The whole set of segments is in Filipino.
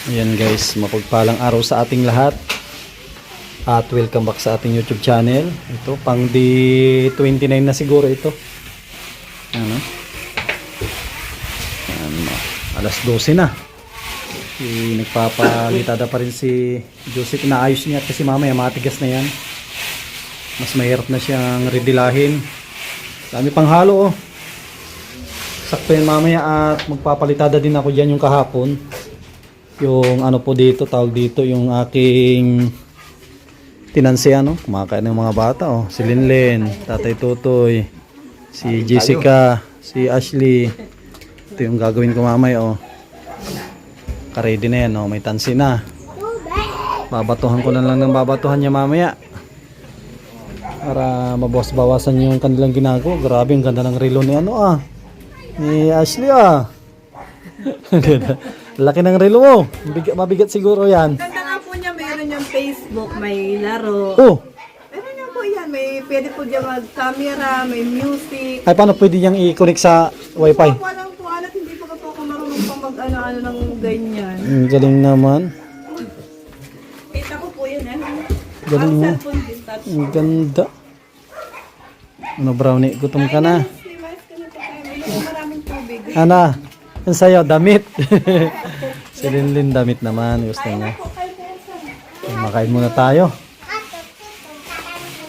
Ayan guys, mapagpalang araw sa ating lahat. At welcome back sa ating YouTube channel. Ito, pang di 29 na siguro ito. Ano? Ano? Alas 12 na. Nagpapalitada pa rin si Joseph. Inaayos niya kasi mamaya matigas na yan. Mas mahirap na siyang redilahin. Dami pang halo oh. Sakto yan mamaya at magpapalitada din ako dyan yung kahapon. Yung ano po dito, tawag dito yung aking tinansi ano, kumakain ng mga bata oh. Si Linlen, Tatay Tutoy, si Jessica, si Ashley. Ito yung gagawin ko mamaya oh. Ka-ready na yan oh, may tansi na. Babatuhan ko na lang ng babatuhan niya mamaya. Para mabawas-bawasan yung kanilang ginagawa. Grabe, ang ganda ng relo ni ano ah. Ni Ashley ah. Laki ng relo mo. Mabigat siguro yan. Ganda nga po niya, mayroon yung Facebook, may laro. Oh. Meron niya po yan, may pwede po diyan mag-camera, may music. Ay, paano pwede niyang i-connect sa wifi? Walang po alat, hindi pa po ako marunong pang mag-ano-ano ng ganyan. Galing naman. Kita ko po yun eh. Galing Ang mo. cellphone din, touch. Ang ganda. Ano brownie, gutom ka na. Slimas ka na po kayo, may maraming tubig. Ana, yan sa'yo, damit. Si Linlin damit naman, gusto niya. Makain muna tayo.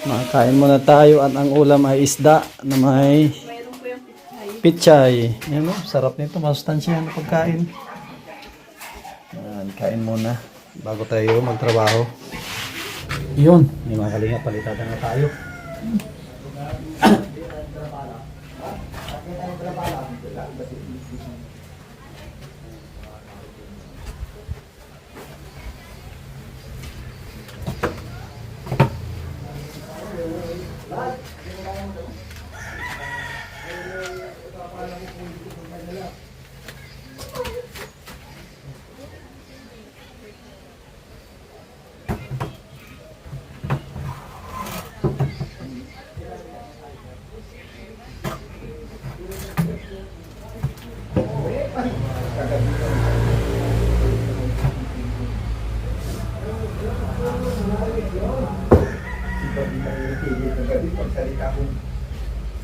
Makain muna tayo at ang ulam ay isda na may Mayroon po yung pichay. pichay. Yan o, sarap nito, masustansya na pagkain. Yan, kain muna bago tayo magtrabaho. Yun, may mga kalinga, palitada na tayo.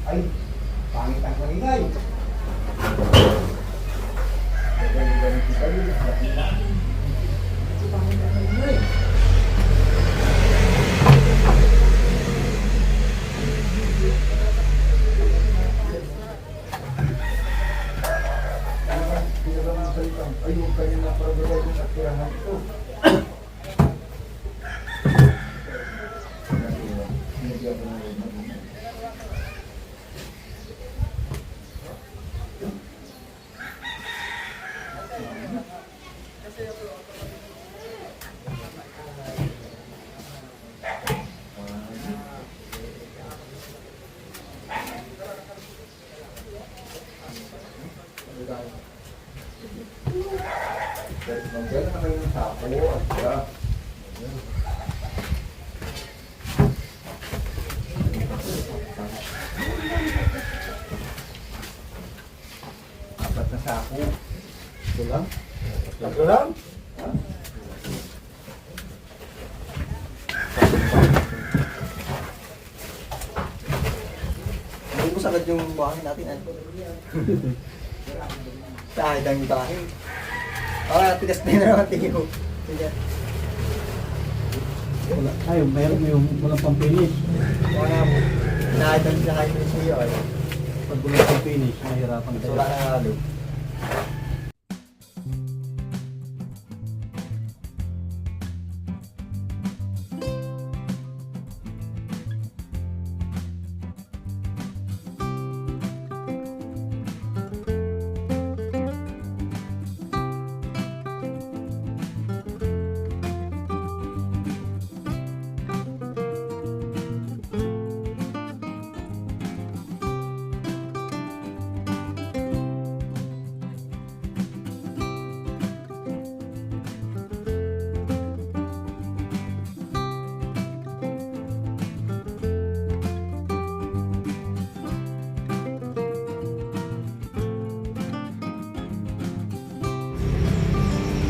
Ay, pangit ang maningay. Ay, huwag kayo na pagawin yung sakirahan ito. Magdala na kayo ng sapo at saka apat na sapo. Ito lang? Ito lang? Hindi mo sagad yung buhangin natin, ano? Dahil ang dahil. Ah, tigas na yun naman tingin ko. Sige. Wala. Ay, mayroon yung walang pang-finish. Mga dahil ang dahil mo siya. Pag walang pang-finish, mahirapan So, wala tayo. na halo.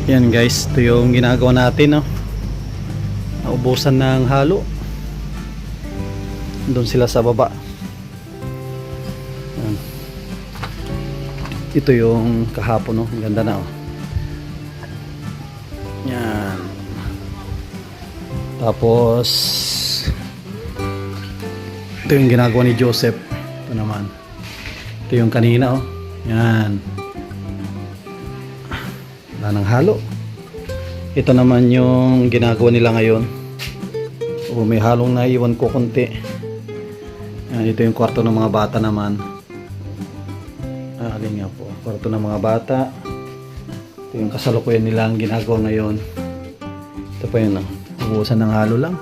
Yan guys, ito yung ginagawa natin, no? Naubusan ng halo. Doon sila sa baba. Yan. Ito yung kahapon, no? Ang ganda na, oh. Yan. Tapos ito yung ginagawa ni Joseph. Ito naman. Ito yung kanina, oh. Yan. Wala nang halo. Ito naman yung ginagawa nila ngayon. Oh, may halong naiwan ko konti. Yan, ito yung kwarto ng mga bata naman. Alin nga po. Kwarto ng mga bata. Ito yung kasalukuyan nila ang ginagawa ngayon. Ito pa yun, oh. Ubusan ng halo lang.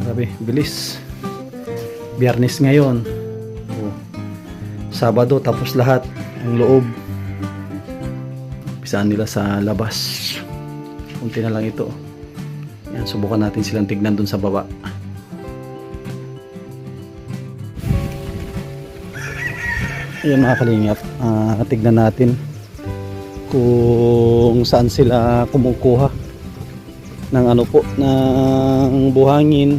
Grabe, bilis. Biyernes ngayon. Oh. Sabado tapos lahat ang loob. Pisaan nila sa labas. Kunti na lang ito. Yan, subukan natin silang tignan dun sa baba. Ayan mga kalingap, tignan natin kung saan sila kumukuha ng ano po, ng buhangin.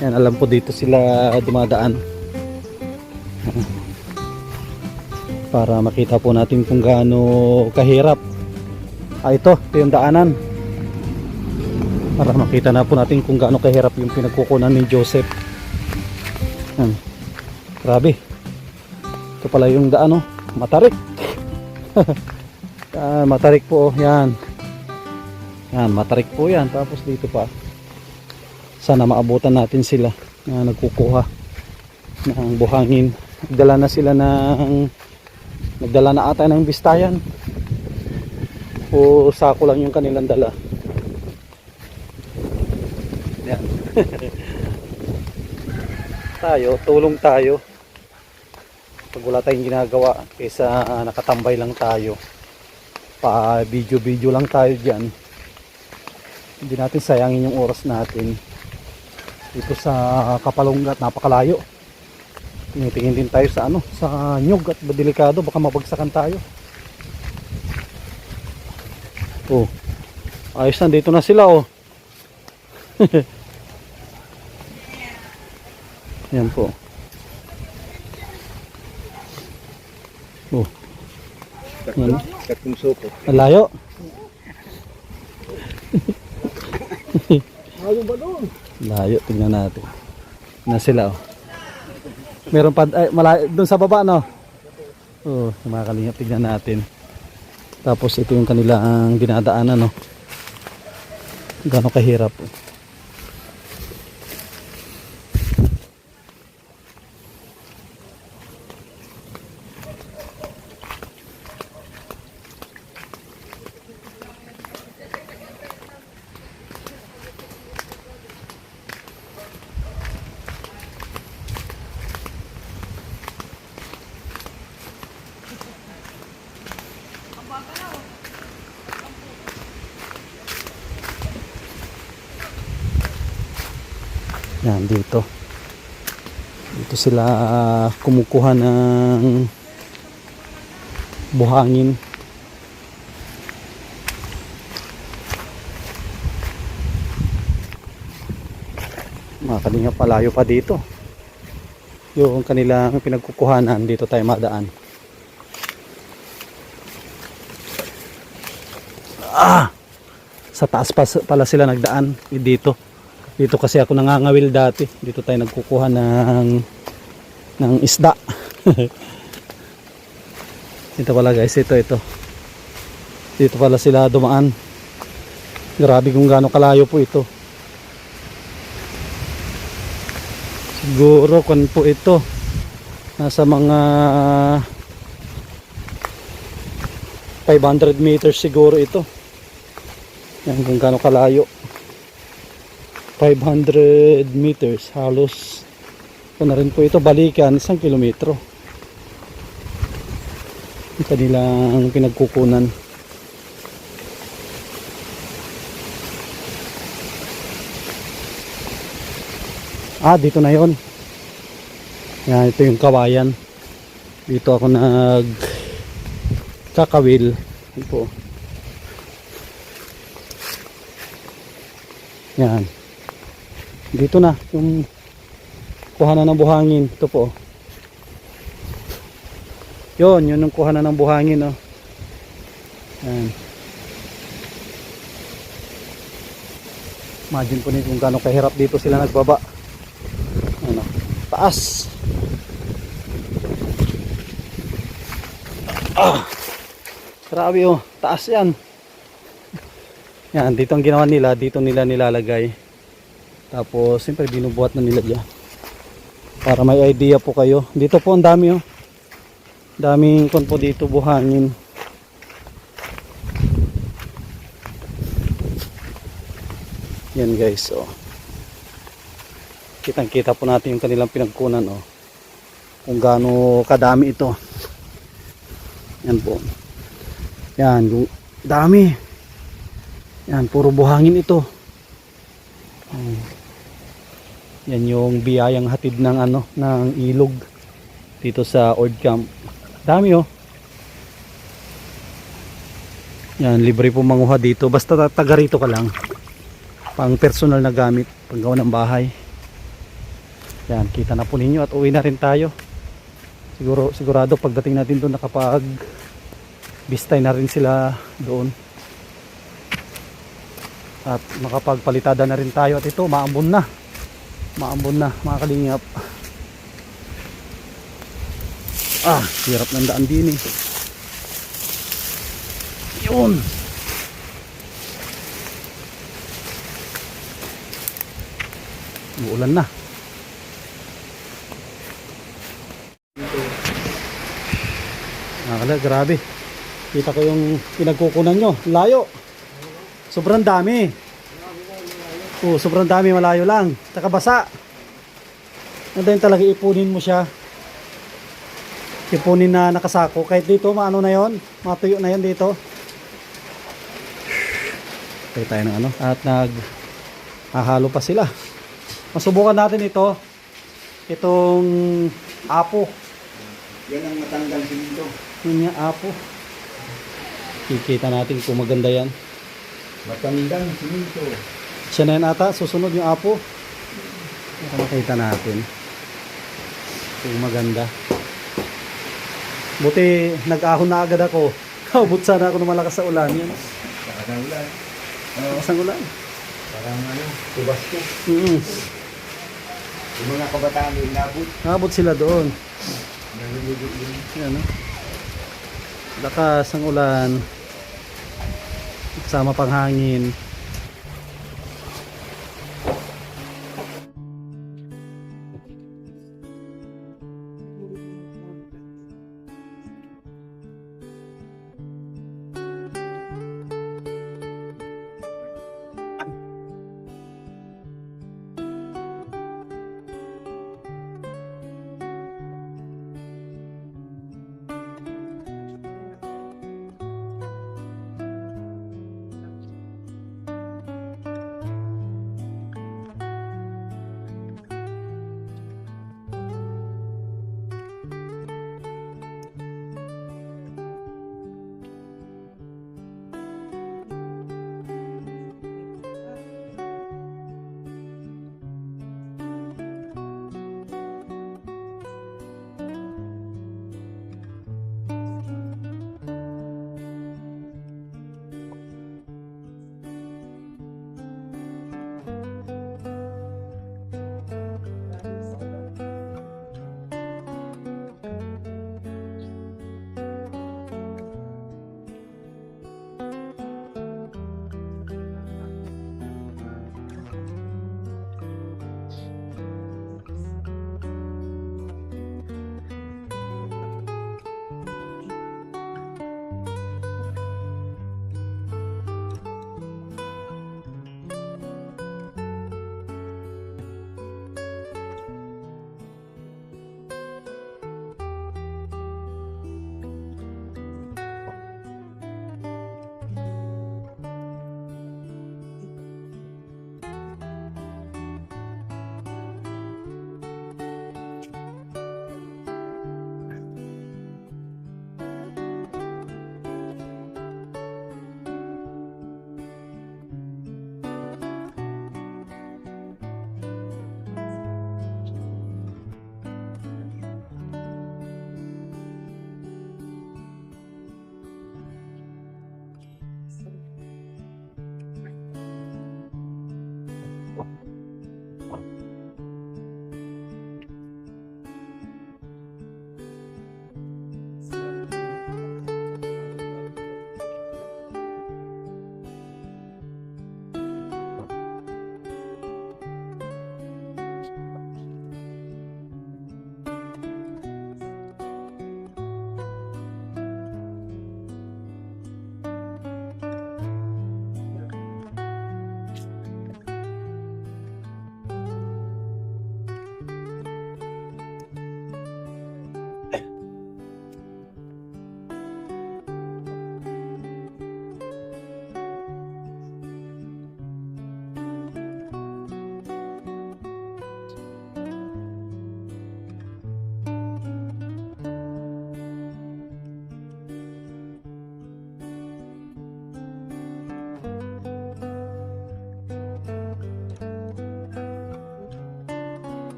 Yan, alam po dito sila dumadaan para makita po natin kung gaano kahirap. Ito yung daanan para makita na po natin kung gaano kahirap yung pinagkukunan ni Joseph. Yan. Grabe. Ito pala yung daan, oh. Matarik. Matarik po, oh. Yan. Yan, matarik po yan. Tapos dito pa. Sana maabutan natin sila na nagkukuha ng buhangin. Nagdala na sila ng nagdala na ata ng bistayan. O sako lang yung kanilang dala. Yan. Tayo, tulong tayo. Pag wala tayong ginagawa, kaysa nakatambay lang tayo. Pa video lang tayo dyan. Hindi natin sayangin yung oras natin. Dito sa Kapalonga, napakalayo. Tingin din tayo sa ano, sa nyug at delikado, baka mabagsakan tayo. Oh. Ayos na, dito na sila, oh. Yan po. Oh. Yan. Katong suko. Malayo. Layo, tingnan natin. Na sila, oh. Meron pa ay, malayo doon sa baba, no. Oh, mga kalingap, tingnan natin. Tapos ito yung kanilang dinadaanan, no. Gaano kahirap, oh. Yan, dito sila kumukuha ng buhangin. Mga kalingap, palayo pa dito yung kanilang pinagkukuhanan. Dito tayo madaan. Sa taas pa pala sila nagdaan. Dito kasi ako nangangawil dati. Dito tayo nagkukuha ng isda. Ito pala guys, ito. Dito pala sila dumaan. Grabe kung gaano kalayo po ito. Siguro kung po ito nasa mga 500 meters siguro ito. Yan kung gaano kalayo. 500 meters halos. Ito na rin po ito, balikan 1 kilometro. Yung kanilang pinagkukunan. Dito na yon. Yan, ito yung kawayan. Dito ako kakawil. Yan po. Yan. Dito na yung kuhanan ng buhangin. Ito po. Yun yung kuhanan ng buhangin, oh. Yan. Imagine po nito kung gaano kahirap dito sila nagbaba. Ano, taas. Grabe, oh, taas yan. Yan, dito ang ginawa nila, dito nila nilalagay. Tapos, siyempre binubuhat na nila dyan. Para may idea po kayo. Dito po ang dami, oh. Daming kon po dito buhangin. Yan guys, oh. Kitang-kita po natin yung kanilang pinagkunan, oh. Kung gaano kadami ito. Yan po. Yan, yung dami. Yan, puro buhangin ito. Yan yung biyayang hatid ng ano, ng ilog dito sa Ord Camp. Dami, oh. Yan, libre po manguha dito. Basta taga rito ka lang. Pang personal na gamit, panggawa ng bahay. Yan, kita na po ninyo at uwi na rin tayo. Sigurado pagdating natin doon nakapag bistay na rin sila doon. At makapagpalitada na rin tayo. At ito, maambon na. Maambon na, mga kalingap. Hirap ng daan din, eh. Yun. Uulan na. Grabe. Kita ko yung pinagkukunan nyo. Layo. Sobrang dami. Sobrang dami, malayo lang. Tsaka basa. Nandayin talaga ipunin mo siya. Ipunin na nakasako. Kahit dito, maano na yon, matuyo na yon dito. Tayo tayo ng ano. At naghahalo pa sila. Masubukan natin ito. Itong apo. Yan ang matanggal dito. Yun yung apo. Kikita natin kung maganda yan. Matandang siminto. Siya na yan ata. Susunod yung apo. Makita natin kung maganda. Buti nag-ahon na agad ako. Kaubot sana ako ng malakas sa ulan. Yan. Saka ng ulan. Malakas ang ulan. Parang ano, tubas ko. Yung mga kabataan yung nabot. Nakabot sila doon. Nalulubog yun. Yan, no? Lakas ang ulan. Kasama pang hangin.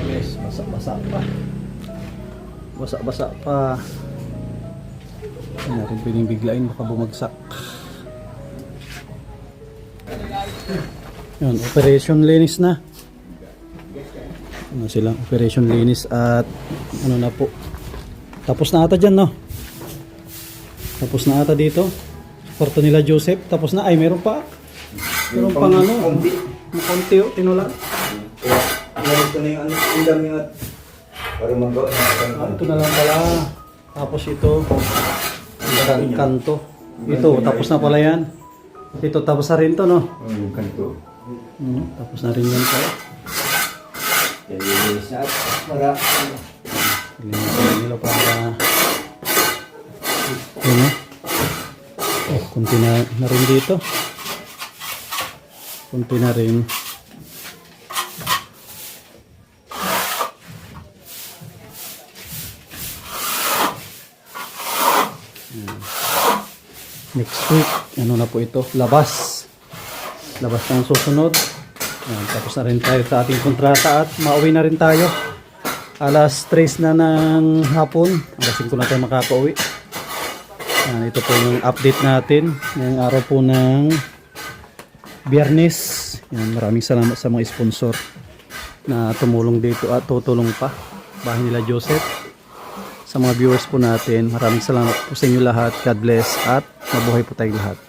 Yes, basa-basa pa. Basa-basa pa. Hindi natin pwedeng biglain, baka bumagsak. Yun, operation linis na. Ano sila, operation linis at ano na po. Tapos na ata dyan, no? Tapos na ata dito. Kwarto nila Joseph. Tapos na, ay meron pa. Meron pang ano. Konti, oh, tinulan. Ito na yung ano, ang dami at para magawa Ah, ito na lang pala. Tapos ito. Kanto. Ito, tapos na pala yan. Ito, tapos na rin to, no? yung kanto. Tapos na rin yan pala. Yan yung isa at para Linisin nila para yun, no? Oh, kunti na rin dito. Kunti na rin. Next week, ano na po ito? Labas na ang susunod. Ayan, tapos na rin tayo sa ating kontrata at mauwi na rin tayo. Alas 3 na ng hapon. Alas 5 na tayo makakauwi. Ayan, ito po yung update natin ngayong araw po ng Biyernes. Ayan, maraming salamat sa mga sponsor na tumulong dito at tutulong pa. Bahay nila Joseph. Sa mga viewers po natin, maraming salamat po sa inyo lahat. God bless at mabuhay po tayong lahat.